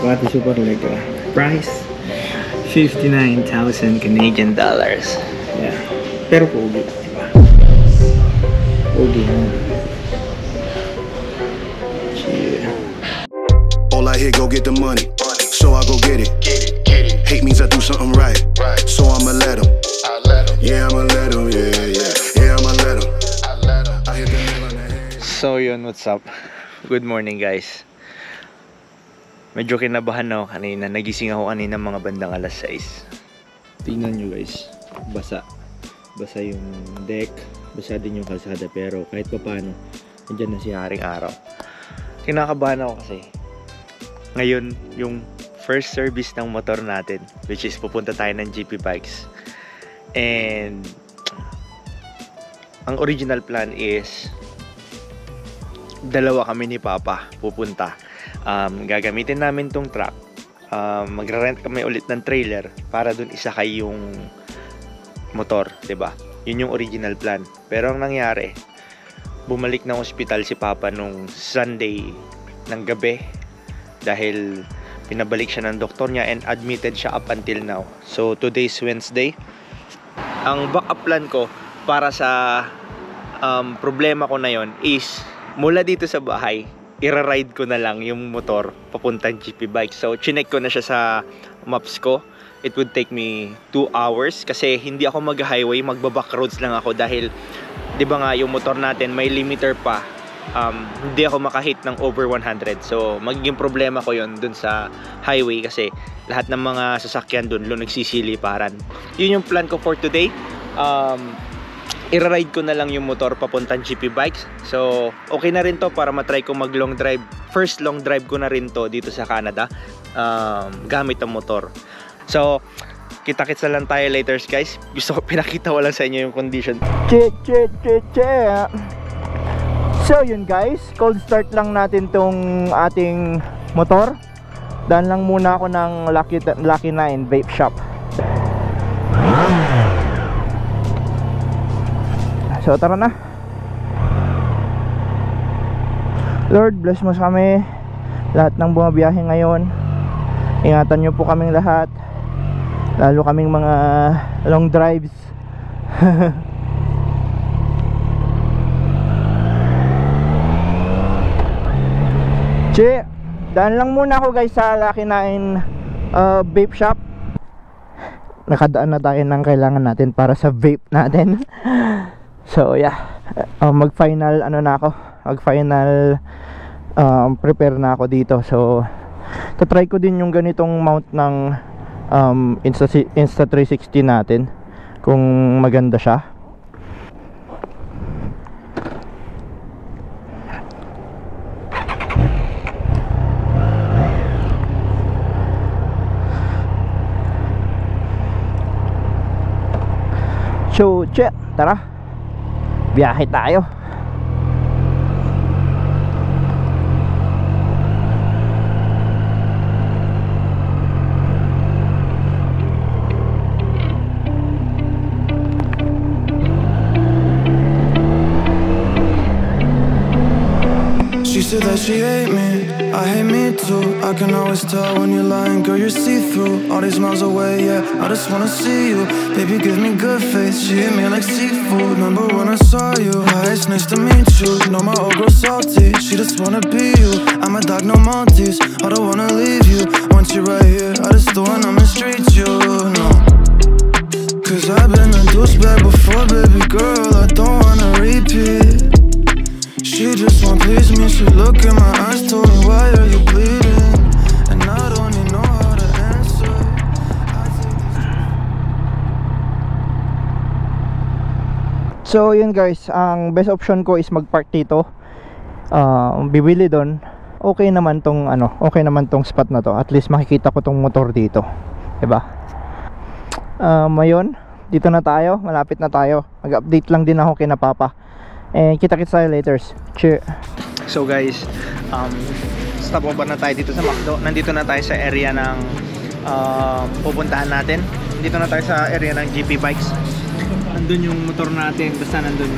Ducati Super Leggera. Price 59,000 Canadian dollars. Yeah. Pero pogi, diba? Pogi yan. All I hear, go get the money. So I go get it. Hate means I do something right. So I'ma let him. Yeah, I'ma let him. Yeah, I'ma let him. I hit the nail on the head. So yun, what's up? Good morning, guys. Medyo kinabahan ako kanina. Nagising ako kanina mga bandang alas 6. Tingnan nyo, guys. Basa. Basa yung deck. Basa din yung kalsada. Pero kahit pa paano, andyan na si Haring Araw. Kinakabahan ako kasi ngayon yung first service ng motor natin, which is pupunta tayo ng GP Bikes. And ang original plan is dalawa kami ni Papa pupunta. Gagamitin namin tong truck. Magre-rent kami ulit ng trailer para dun isakay yung motor, 'di ba? Yun yung original plan. Pero ang nangyari, bumalik ng ospital si Papa nung Sunday ng gabi dahil pinabalik siya ng doktor niya and admitted siya up until now. So today's Wednesday. Ang backup plan ko para sa problema ko na yon is mula dito sa bahay, ira-ride ko na lang yung motor papuntang GP Bike. So chinek ko na siya sa maps ko. It would take me 2 hours kasi hindi ako mag-highway, magba-back roads lang ako dahil 'di ba nga yung motor natin may limiter pa. Hindi ako makahit ng over 100. So magiging problema ko yon dun sa highway kasi lahat ng mga sasakyan dun nagsisiliparan. Yun yung plan ko for today. Ira-ride ko na lang yung motor papuntang GP Bikes. So okay na rin to para matry ko mag long drive. First long drive ko na rin to dito sa Canada gamit ang motor. So kita-kits na lang tayo later, guys. Gusto ko pinakita ko lang sa inyo yung condition. So yun, guys, cold start lang natin tong ating motor. Daan lang muna ako ng Lucky 9 vape shop. So tara na. Lord, bless mo kami, lahat ng bumabiyahe ngayon. Ingatan nyo po kaming lahat, lalo kaming mga long drives. Che, daan lang muna ako, guys, sa Lucky 9 vape shop. Nakadaan na tayo ng kailangan natin para sa vape natin. So yeah, mag-final ano na ako, mag-final prepare na ako dito. So tatry ko din yung ganitong mount ng Insta360 natin, kung maganda siya. So, tara, biyahe tayo. She said that she hate me, I hate me too. I can always tell when you're lying, girl, you're see-through. All these miles away, yeah, I just wanna see you. Baby, give me good face, she hit me like seafood. Remember when I saw you, hi, it's nice to meet you. Know my old girl salty, she just wanna be you. I'm a dog, no Maltese, I don't wanna leave you. Once you're right here, I just don't wanna mistreat you, no. Cause I've been a douchebag before, baby girl, I don't wanna repeat. She just won't please me, she look in my eyes, told me why are you bleeding? And I don't even know how to answer. So yun, guys, ang best option ko is mag-park dito. Bibili doon. Okay naman tong okay naman tong spot na to. At least makikita ko tong motor dito, 'di ba? Ngayon, dito na tayo, malapit na tayo. Mag-update lang din ako kina Papa. And kita-kits tayo later. Cheers. So guys, stop over na tayo dito sa McDo. Nandito na tayo sa area ng pupuntahan natin. Dito na tayo sa area ng GP Bikes. Nandun yung motor natin, basta nandun,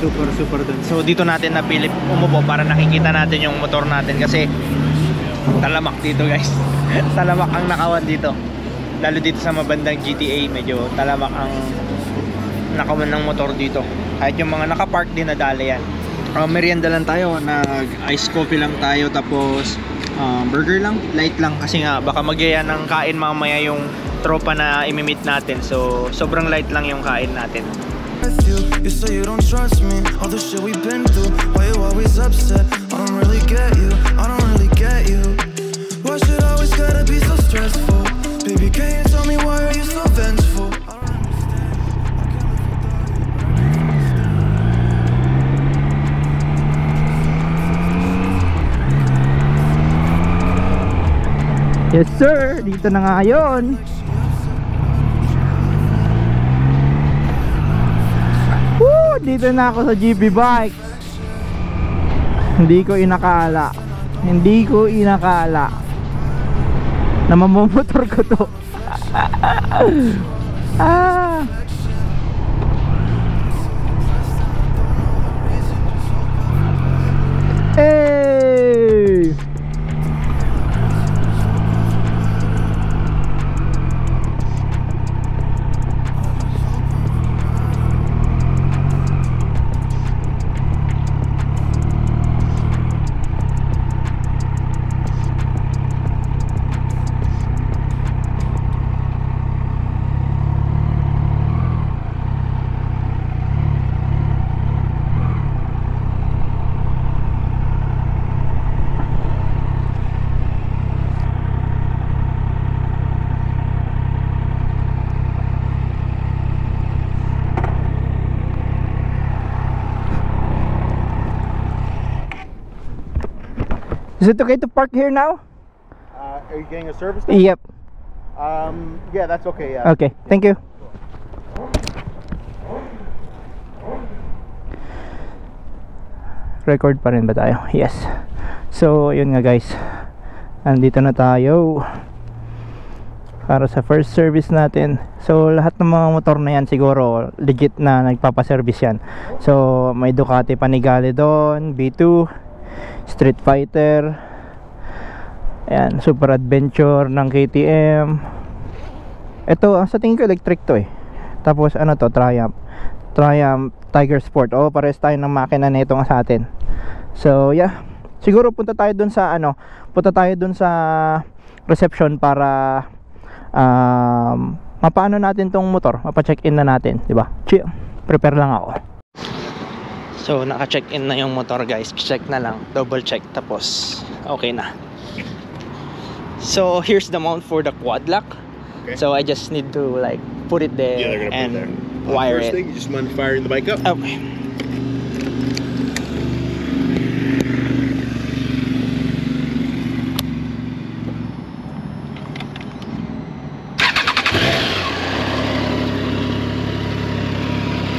super dun. So dito natin napili umupo para nakikita natin yung motor natin kasi talamak dito guys. Talamak ang nakawan dito. Lalo dito sa mabandang GTA, medyo talamak ang nakawan ng motor dito. Kahit yung mga nakapark din nadala yan. Merienda lang tayo, nag ice coffee lang tayo, tapos burger lang, light lang kasi nga baka magyaya ng kain mamaya yung tropa na imimit natin. So sobrang light lang yung kain natin. You say you don't trust me, all the shit we've been through. Why you always upset? I don't really get you, I don't really get you. Why should I always gotta be so stressful? Baby, can you tell me why are you so vengeful? Yes sir, dito na nga yun. Woo! Dito na ako sa GB Bikes. Hindi ko inakala na mamomotor ko to. Hey! Is it okay to park here now? Are you getting a service? Yep. Yeah, that's okay. Yeah. Okay, thank you. Record pa rin ba tayo? Yes. So, yun nga guys. Andito na tayo para sa first service natin. So, lahat ng mga motor na yan siguro legit na nagpapaservice yan. So, may Ducati Panigale doon, B2, Street Fighter, ayan, Super Adventure ng KTM. Ito, sa tingin ko electric to eh. Tapos ano to, Triumph Tiger Sport. Oh, pares tayo ng makina na itong sa atin. So yeah, siguro punta tayo dun sa reception para mapaano natin tong motor, mapa-check-in na natin, di ba? Prepare lang ako. So naka-check-in na yung motor guys. Check na lang, double check, tapos okay na. So here's the mount for the quad lock. Okay. So I just need to like put it there, Yeah, they're gonna and put it there. wire First it. thing, you just mind firing the bike up. Okay.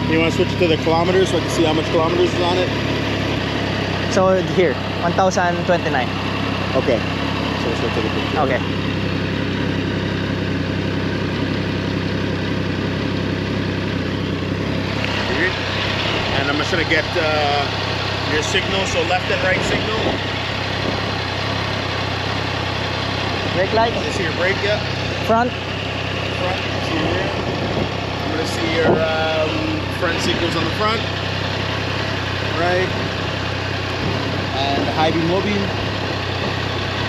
You want to switch it to the kilometers so I can see how much kilometers is on it? So here, 1029. Okay. So let's go take a picture. Okay. And I'm just gonna get your signal, so left and right signal. Brake light, I see your brake, yeah. front. Front, see your rear. I'm gonna see your front signals on the front. Right. And the high beam, low beam.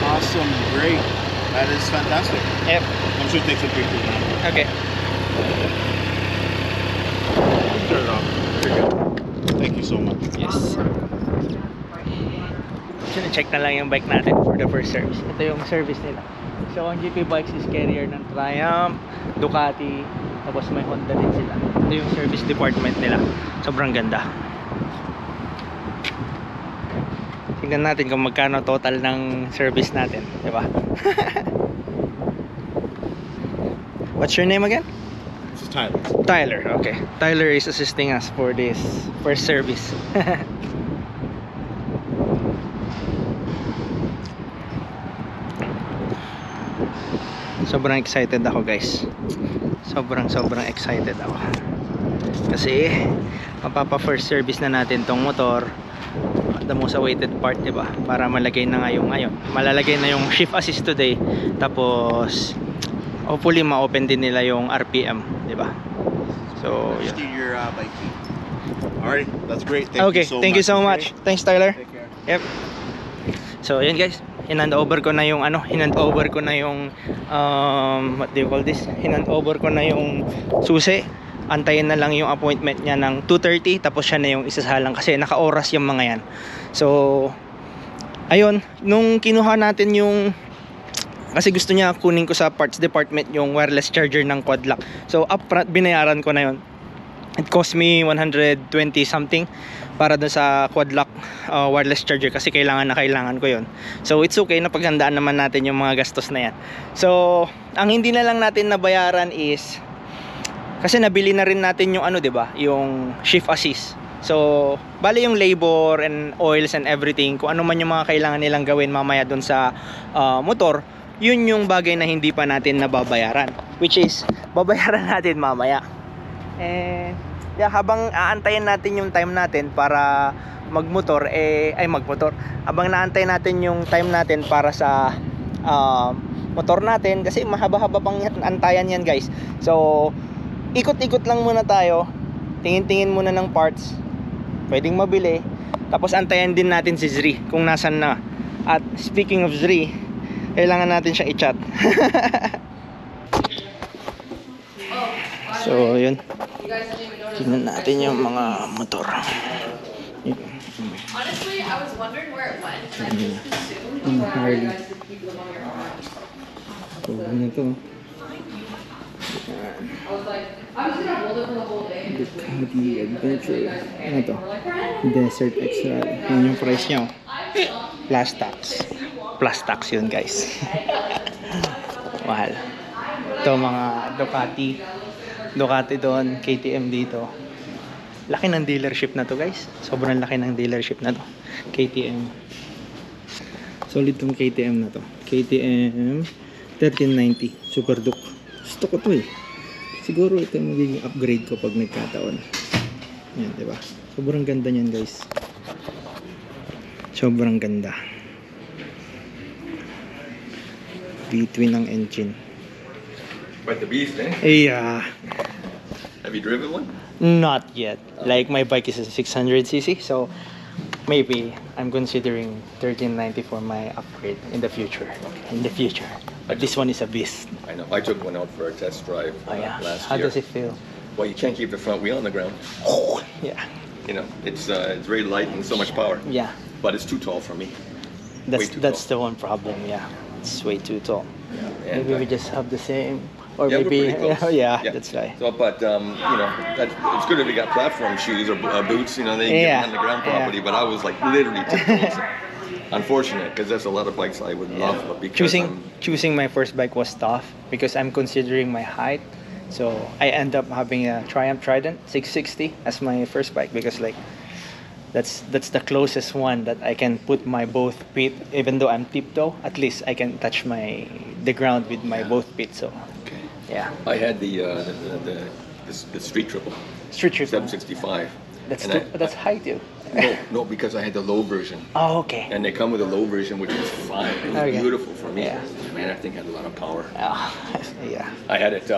Awesome, great. That is fantastic. Yep. I'm sure it takes some pictures now. Okay. Turn it off. Very good. Thank you so much. Yes. Check na lang yung bike natin for the first service. Ito yung service nila. So ang GP Bikes is carrier ng Triumph, Ducati, tapos may Honda din sila. Ito yung service department nila. Sobrang ganda. Tingnan natin kung magkano total ng service natin, di ba? What's your name again? This is Tyler. Tyler, okay. Tyler is assisting us for this first service. Sobrang excited ako guys. Sobrang excited ako. Kasi mapapa first service na natin tong motor. the most awaited part, diba? Para malagay na nga yung ngayon. Malalagay na yung shift assist today. Tapos hopefully ma-open din nila yung RPM, diba? So, Just yun. need your bike key. Alright, that's great. Okay, thank you so much. Thanks, Tyler. Take care. Yep. So, yun guys. Hinand over ko na yung what do you call this? Hinand over ko na yung susi. Antayin na lang yung appointment niya ng 2:30, tapos siya na yung isasalang kasi naka-oras yung mga yan. So, ayun, nung kinuha natin yung, kasi gusto niya kunin ko sa parts department yung wireless charger ng quad lock. So, upfront binayaran ko na yun. It cost me 120 something para dun sa quad lock wireless charger kasi kailangan ko yun. So, it's okay na paghandaan naman natin yung mga gastos na yan. So, ang hindi na lang natin nabayaran is kasi nabili na rin natin yung ano, 'di ba? Yung shift assist. So, bali yung labor and oils and everything, kung ano man yung mga kailangan nilang gawin mamaya doon sa motor, yun yung bagay na hindi pa natin nababayaran, which is babayaran natin mamaya. And yeah, habang aantayin natin yung time natin para magmotor, habang naantay natin yung time natin para sa motor natin, kasi mahaba-haba pang antayan yan guys. So, ikot-ikot lang muna tayo, tingin-tingin muna ng parts pwedeng mabili, tapos antayan din natin si Zri kung nasan na. At speaking of Zri, kailangan natin siyang i-chat. So yun, tingnan natin yung mga motor. Honestly, I was wondering where it went, and I just assumed like, where you guys would keep them on your arm. So ano to? I was like, I'm just gonna hold it for the whole day. And just wait to Ducati see it. Adventure. Ano to? We're like, we're Desert Extra. Yun yung price niya. Plus tax. Plus tax yun guys. Mahal. Ito mga Ducati doon, KTM dito. Laki ng dealership na to guys. Sobrang laki ng dealership na to. KTM. Solid tong KTM na to. KTM 1390 Super Duke. Gusto ko to eh. Siguro ito yung magiging upgrade ko pag nagkataon. Yan, diba? Sobrang ganda niyan guys. Sobrang ganda. V-twin ang engine. Quite the beast, eh? Yeah. Have you driven one? Not yet. Like my bike is a 600cc, so maybe I'm considering 1390 for my upgrade in the future. But this one is a beast. I know. I took one out for a test drive Oh yeah. last How year. does it feel? Well, you can't keep the front wheel on the ground. Yeah. You know, it's very light and so much power. Yeah. But it's too tall for me. Too That's tall. the one problem. Yeah. It's way too tall. And, Maybe we just have the same, or yeah, maybe we're pretty close. yeah, that's right. So, but you know, it's good if you got platform shoes or boots. You know, they can Yeah. get on the ground Yeah. properly. But I was like literally tiptoes. Unfortunate, because there's a lot of bikes I would love, but because Choosing my first bike was tough because I'm considering my height. So I end up having a Triumph Trident 660 as my first bike because like that's the closest one that I can put my both feet. Even though I'm tiptoe, at least I can touch the ground with my both feet. So okay. yeah, I had the street triple street trip. 765. That's high too. No, because I had the low version. Oh, okay. And they come with a low version, which was fine. It was Okay. beautiful for me. Yeah. Man, that thing had a lot of power. Yeah. I had it.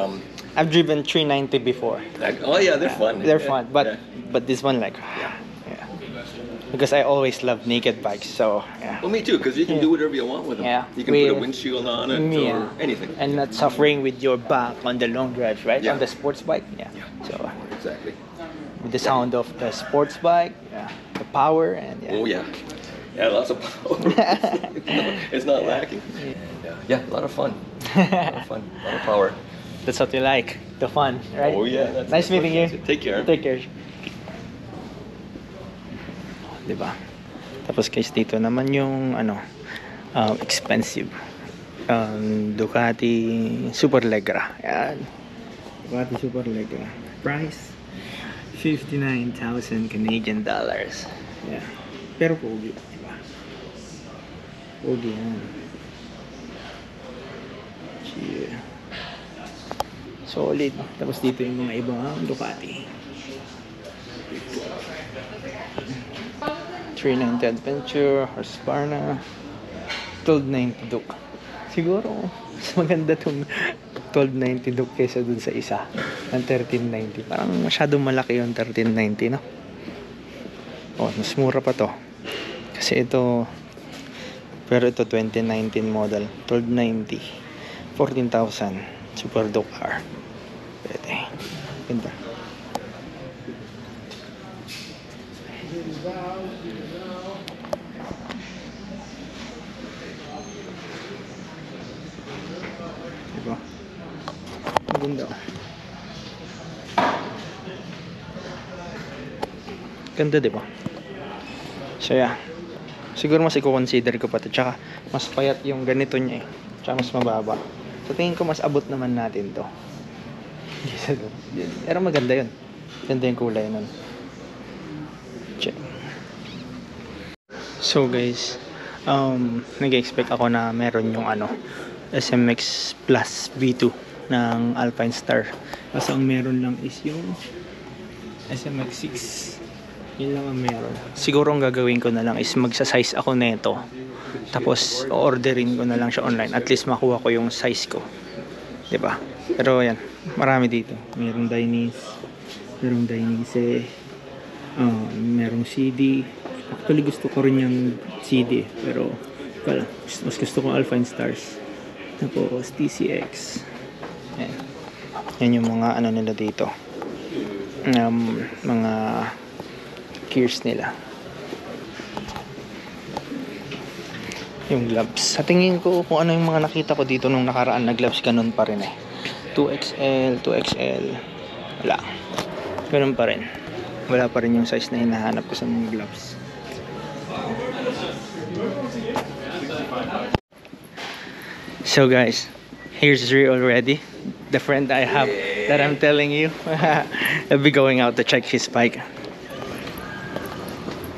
I've driven 390 before. Oh yeah, they're fun. They're Yeah, fun, but yeah. this one like Yeah. because I always love naked bikes. So yeah. Well, me too, because you can do whatever you want with them. Yeah. You can put a With- windshield on it Yeah. or anything. And not suffering with your back on the long drives, right? Yeah. On the sports bike, yeah. So Exactly. with the sound of the sports bike, yeah, the power and yeah. Oh yeah. Yeah, lots of power. It's not lacking. And, yeah, a lot of fun. A lot of fun. A lot of power. That's what you like, the fun, right? Oh yeah. That's Nice meeting you. Take care. Take care. Diba? Tapos guys, dito naman yung expensive Ducati Superleggera. Yan. Ducati Superleggera. Price 59,000 Canadian dollars. Yeah. Pero pogi, diba? Pogi yan. Yeah. Solid. Tapos dito yung mga ibang Ducati. 390 Adventure, Husqvarna, 1290 Duke. Siguro mas maganda tong 1290 Duke kaysa dun sa isa ng 1390. Parang masyadong malaki yung 1390, no? Oh, mas mura pa to. Kasi ito, pero ito 2019 model, 1290, 14,000, Super Duke R. Pwede. Ganda. Diba? Maganda. Ganda, diba? So yeah, siguro mas i-consider ko pa ito. Tsaka mas payat yung ganito niya eh. Tsaka mas mababa. So tingin ko mas abot naman natin to. Pero maganda yun. Ganda yung kulay nun. Check. So guys, nag-expect ako na meron yung SMX Plus V2 ng Alpine Star. Kasi ang meron lang is yung SMX 6. Yun lang ang meron. Siguro ang gagawin ko na lang is magsa-size ako neto. Tapos orderin ko na lang siya online. At least makuha ko yung size ko. 'Di ba? Pero yan, marami dito. Merong Dainese, merong CD. Actually gusto ko rin yung CD, pero mas gusto ko Alpine Stars. Tapos TCX. Yan yung mga nila dito. Mga gears nila. Yung gloves. Sa tingin ko kung ano yung mga nakita ko dito nung nakaraan na gloves, ganun pa rin eh. 2XL, 2XL. Wala. Ganun pa rin. Wala pa rin yung size na hinahanap ko sa mga gloves. So guys, here's Dre already. The friend I have that I'm telling you. I'll be going out to check his bike.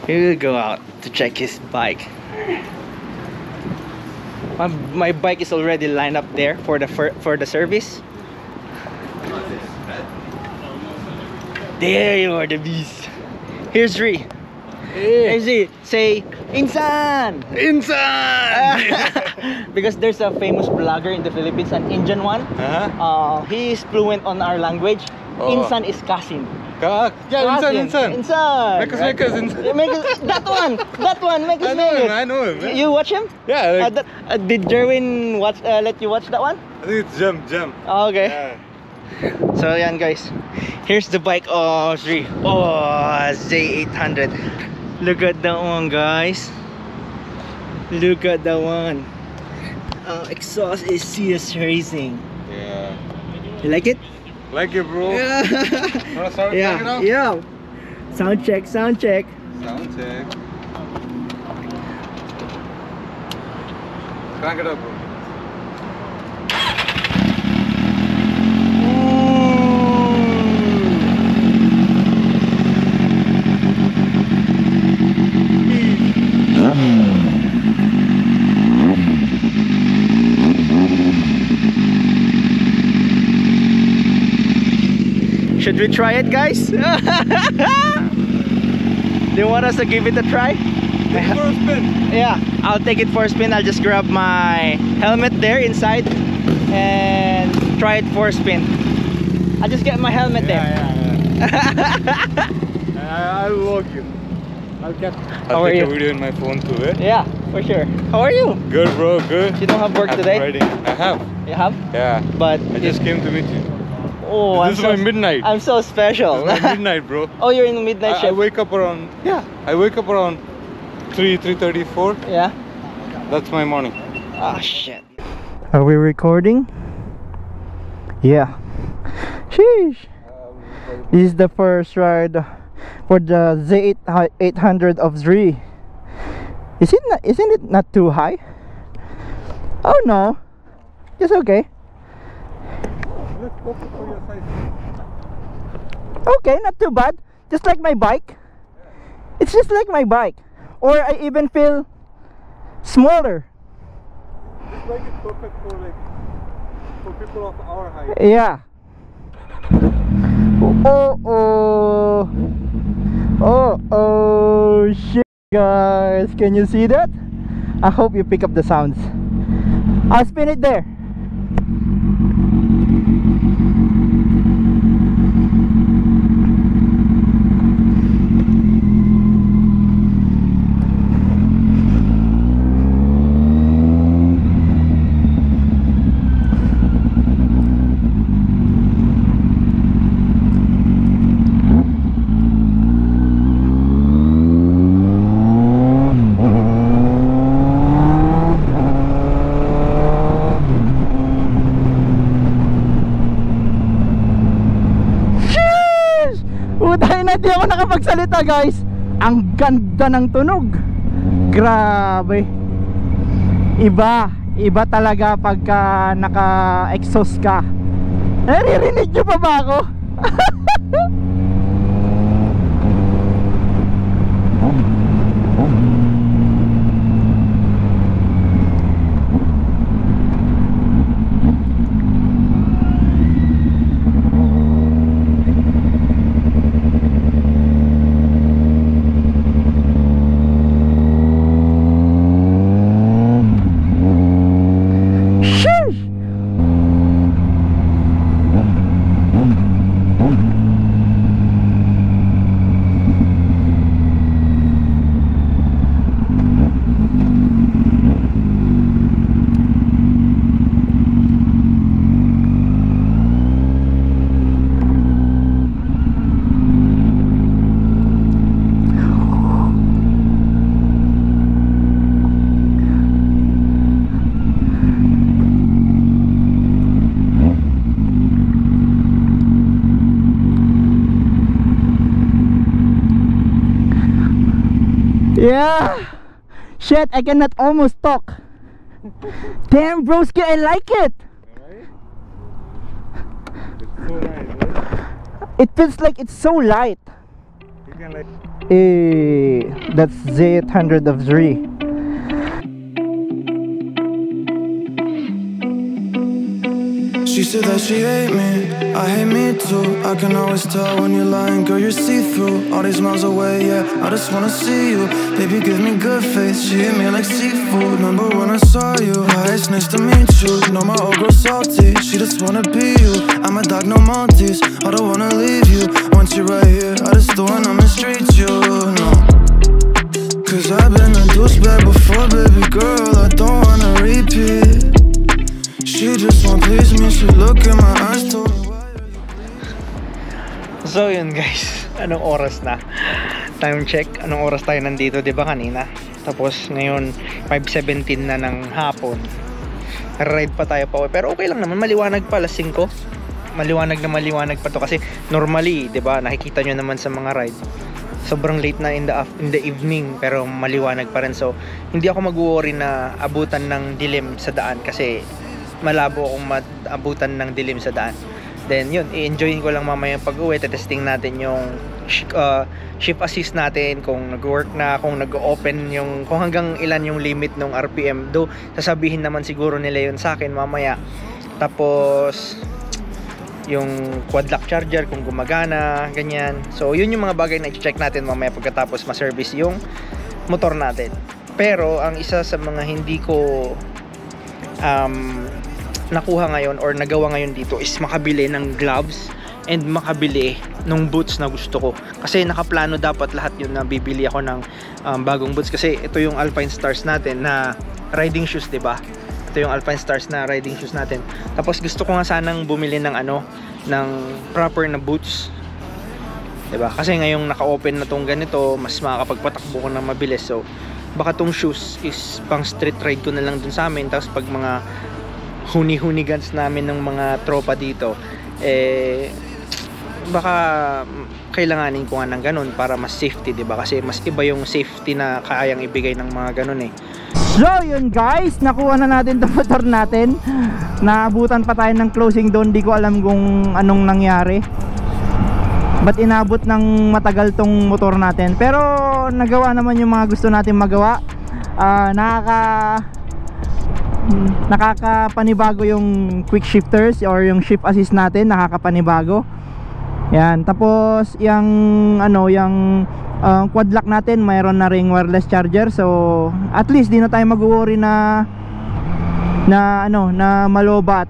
He will go out to check his bike. My bike is already lined up there for the service. There you are, the beast. Here's Dre. Hey. Here's Dre. Say, Insan! Insan! Because there's a famous vlogger in the Philippines, an Indian one. He is fluent on our language. Insan is cousin. Yeah, Insan. Insan. Make us Insan. That one. Make us Vegas. I know him. Man. You watch him? Yeah. Did Jerwin let you watch that one? I think it's Jam. Oh, okay. Yeah. So yan guys. Here's the bike. Oh, Z800. Look at that one, guys. Look at that one. Exhaust is CS Racing. Yeah. You like it? Like it, bro. Yeah. Wanna start Yeah. now? Yeah. Sound check. Sound check. Crank it up, bro. Should we try it, guys? Do you want us to give it a try? Take it for a spin. Yeah, I'll take it for a spin. I'll just grab my helmet there inside and try it for a spin. I'll just get my helmet there. Yeah. I'll walk you. I'll take a video in my phone too, eh? Yeah, for sure. How are you? Good, bro. Good. You don't have work today? Riding. I have. You have? Yeah. But I just came to meet you. oh, This is my midnight. I'm so special. This is my midnight, bro. Oh, you're in the midnight I shift. wake up around 3:34. Yeah. That's my morning. Ah, shit. Are we recording? Yeah. Sheesh. This is the first ride for the Z800 of Dre. Isn't it not too high? Oh no. It's okay. Let's go for your size. Okay, not too bad. Just like my bike. It's just like my bike. Or I even feel smaller. This bike is perfect for people of our height. Yeah. Oh, shit. Guys, can you see that? I hope you pick up the sounds. I'll spin it there. Hindi ako nakapagsalita guys. Ang ganda ng tunog. Grabe. Iba talaga pagka naka-exhaust ka. Naririnig nyo pa ba ako? Yeah. Shit, I cannot almost talk. Damn, broski, I like it. It's so nice, right? It feels like it's so light. You can like... That's Z800 of Zri. She said that she hate me, I hate me too. I can always tell when you're lying, girl, you're see-through. All these miles away, yeah, I just wanna see you. Baby, give me good face, she hit me like seafood. Remember when I saw you, hi, it's nice to meet you. No, my old girl salty, she just wanna be you. I'm a dog, no Maltese, I don't wanna leave you. Once you're right here, I just don't wanna mistreat you, no. Cause I've been a douchebag before, baby girl, I don't wanna repeat. She just won't please me, she look in my eyes, told me why. So yun guys, anong oras na? Time check, anong oras tayo nandito, 'di ba kanina? Tapos ngayon 5:17 na ng hapon. Ride pa tayo pa uwi, pero okay lang naman, maliwanag pa, alas 5. Maliwanag pa to kasi normally, 'di ba? Nakikita nyo naman sa mga ride. Sobrang late na in the evening pero maliwanag pa rin. So hindi ako mag-worry na abutan ng dilim sa daan kasi malabo akong maabutan ng dilim sa daan. Then yun, i-enjoyin ko lang mamaya pag-uwi. Testing natin yung shift assist natin, kung nag-work na, kung nag-open yung, kung hanggang ilan yung limit ng RPM. Do sasabihin naman siguro nila yun sa akin mamaya. Tapos yung quad lock charger kung gumagana, ganyan. So yun yung mga bagay na i-check natin mamaya pagkatapos ma-service yung motor natin. Pero ang isa sa mga hindi ko nakuha ngayon or nagawa ngayon dito is makabili ng gloves and makabili ng boots na gusto ko. Kasi nakaplano dapat lahat yun na bibili ako ng bagong boots. Kasi ito yung Alpine Stars natin na riding shoes, 'di ba? Ito yung Alpine Stars na riding shoes natin. Tapos gusto ko nga sanang bumili ng ng proper na boots. 'Di ba? Kasi ngayong naka-open na tong ganito, mas makakapagpatakbo ko ng mabilis. So baka tong shoes is pang street ride ko na lang dun sa amin. Tapos pag mga huni-hunigans namin ng mga tropa dito, baka kailanganin ko nga ng ganun para mas safety, diba? Kasi mas iba yung safety na kayang ibigay ng mga ganun eh. So yun guys, nakuha na natin itong motor natin. Naabutan pa tayo ng closing doon. Di ko alam kung anong nangyari, ba't inabot ng matagal tong motor natin. Pero nagawa naman yung mga gusto natin magawa. Nakakapanibago yung quick shifters or yung shift assist natin, nakakapanibago. Yan, tapos yung ano, yung quad lock natin mayroon na ring wireless charger. So at least di na tayo mag-worry na malobat.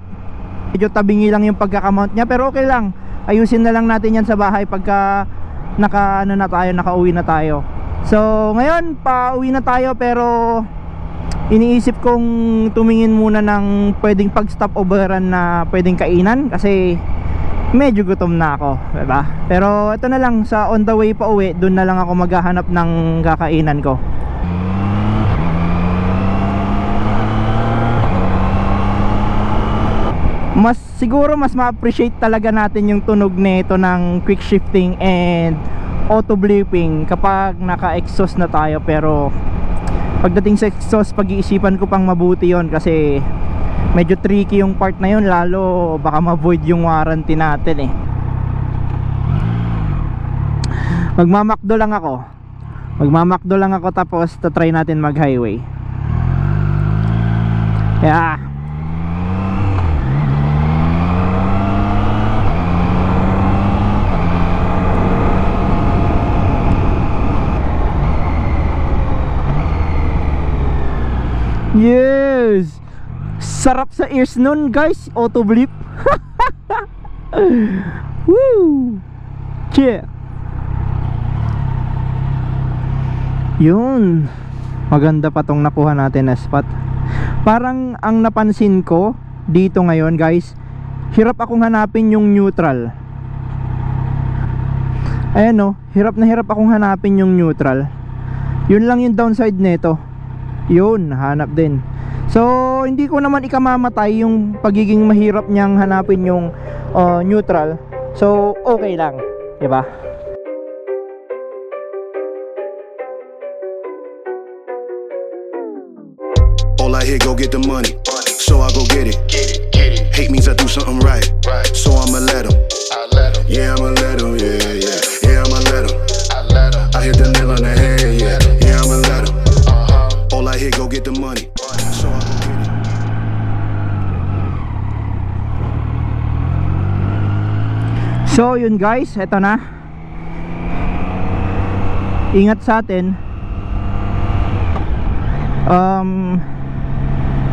Medyo tabingi lang yung pagkakamount niya, pero okay lang. Ayusin na lang natin yan sa bahay pagka nakauwi na tayo. So ngayon pauwi na tayo, pero iniisip kong tumingin muna ng pwedeng pag stop overan na pwedeng kainan, kasi medyo gutom na ako, diba? Pero ito na lang, sa on the way pa uwi, doon na lang ako maghahanap ng kakainan ko. Siguro mas ma-appreciate talaga natin yung tunog nito ng quick shifting and auto blipping kapag naka-exhaust na tayo. Pero pagdating sa exhaust, pag-iisipan ko pang mabuti yon, kasi medyo tricky yung part na yun, lalo baka ma-void yung warranty natin eh. Magmamakdo lang ako tapos try natin mag highway. Yeah. Yes! Sarap sa ears nun guys, auto blip. Woo! Yeah. Yun, maganda pa tong nakuha natin na spot. Parang ang napansin ko dito ngayon guys, hirap akong hanapin yung neutral. Ayan o, hirap na hirap akong hanapin yung neutral. Yun lang yung downside nito. Yun, hanap din. So hindi ko naman ikamamatay yung pagiging mahirap niyang hanapin yung neutral. So okay lang, diba? All I hear, go get the money, so I go get it. Hate means I do something right, so I'ma let him. Yeah, I'ma let him, yeah, I'ma let him. I hit the nail on the head, yeah, I'ma let him. All I hear, go get the money, so I go get it. So yun guys, eto na. Ingat sa atin.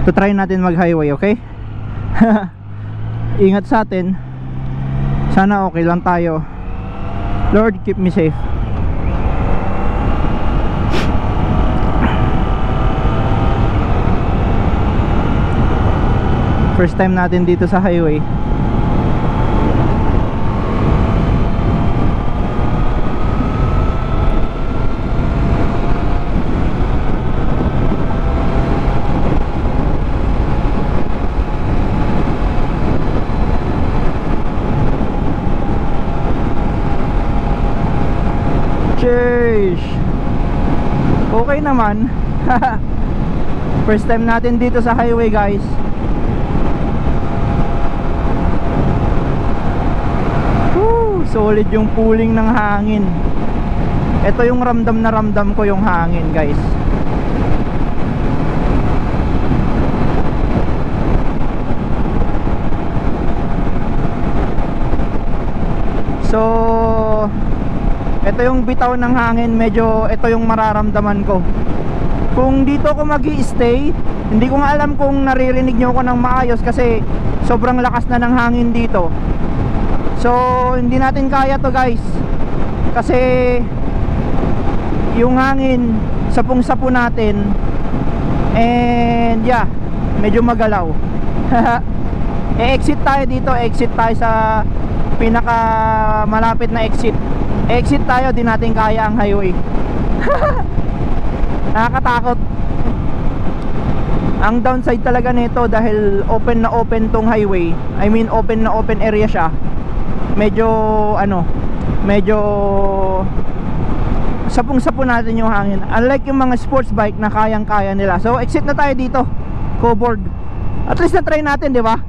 Try natin mag highway, okay? Ingat sa atin. Sana okay lang tayo. Lord, keep me safe. First time natin dito sa highway. Okay naman. First time natin dito sa highway guys. Woo, solid yung pulling ng hangin. Ito yung ramdam na ramdam ko yung hangin guys. So ito yung bitaw ng hangin, medyo ito yung mararamdaman ko. Kung dito ako mag-i-stay, hindi ko nga alam kung naririnig nyo ako ng maayos kasi sobrang lakas na ng hangin dito. So hindi natin kaya to guys, kasi yung hangin sapong-sapo natin. And yeah, medyo magalaw. E-exit tayo dito, exit tayo sa pinaka malapit na exit. Exit tayo, di natin kaya ang highway. Nakakatakot. Ang downside talaga nito, dahil open na open tong highway, I mean open na open area siya, medyo medyo sapong-sapo natin yung hangin. Unlike yung mga sports bike na kayang-kaya nila. So exit na tayo dito, covered. At least na try natin, di ba?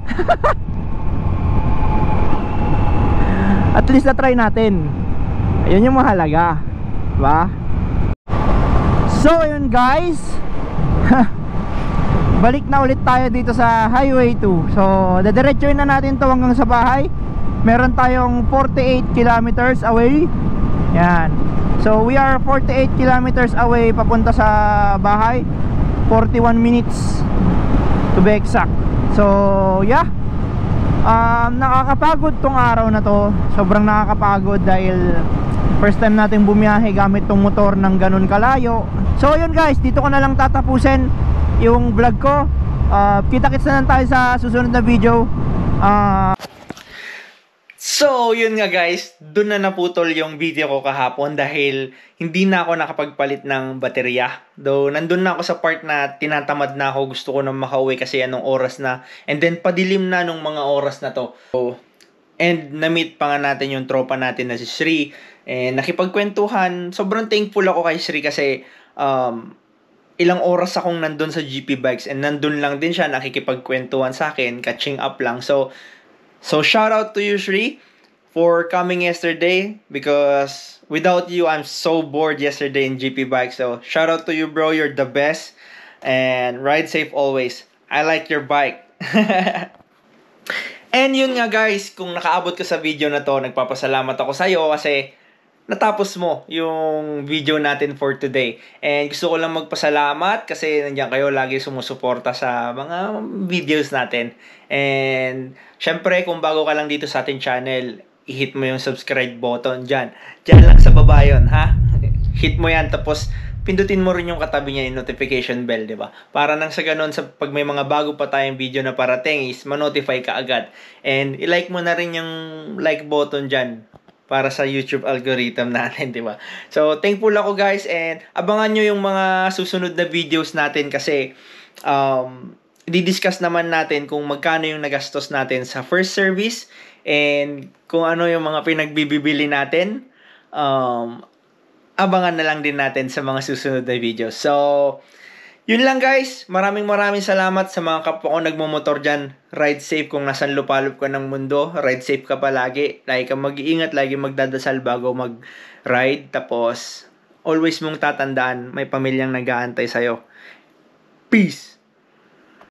At least na try natin. Ayun yung mahalaga, diba? So yun guys. Balik na ulit tayo dito sa Highway 2. So dediretsuin na natin to hanggang sa bahay. meron tayong 48 kilometers away. Yan. So we are 48 kilometers away papunta sa bahay. 41 minutes to be exact. So yeah, nakakapagod tong araw na to. Sobrang nakakapagod dahil first time natin bumiyahe gamit tong motor ng ganun kalayo. So yun guys, dito ko na lang tatapusin yung vlog ko. Kita-kits na lang tayo sa susunod na video. So, yun nga guys, dun na naputol yung video ko kahapon dahil hindi na ako nakapagpalit ng baterya. Though, nandun na ako sa part na tinatamad na ako, gusto ko na makauwi kasi anong oras na. And then, padilim na nung mga oras na to. So, and na-meet pa nga natin yung tropa natin na si Sri. And nakipagkwentuhan, sobrang thankful ako kay Sri kasi ilang oras akong nandun sa GP Bikes and nandun lang din siya nakikipagkwentuhan sa akin, catching up lang. So shout out to you, Sri, for coming yesterday because without you, I'm so bored yesterday in GP Bike. So, shout out to you, bro. You're the best. And ride safe always. I like your bike. And yun nga guys, kung nakaabot ka sa video na to, nagpapasalamat ako sa'yo kasi natapos mo yung video natin for today. And gusto ko lang magpasalamat kasi nandiyan kayo lagi sumusuporta sa mga videos natin. And syempre, kung bago ka lang dito sa ating channel, i-hit mo yung subscribe button dyan. Dyan lang sa baba yun, ha? Hit mo yan, tapos pindutin mo rin yung katabi niya yung notification bell, di ba? Para nang sa ganun, sa pag may mga bago pa tayong video na parating is ma-notify ka agad. And i-like mo na rin yung like button dyan para sa YouTube algorithm natin, di ba? So, thankful ako guys, and abangan nyo yung mga susunod na videos natin kasi di-discuss naman natin kung magkano yung nagastos natin sa first service and kung ano yung mga pinagbibili natin. Abangan na lang din natin sa mga susunod na videos. So, yun lang guys. Maraming salamat sa mga kapwa ko nagmumotor dyan. Ride safe kung nasan lupalop ka ng mundo. Ride safe ka palagi. Lagi kang mag-iingat. Lagi magdadasal bago mag-ride. Tapos, always mong tatandaan, may pamilyang nag-aantay sa'yo. Peace!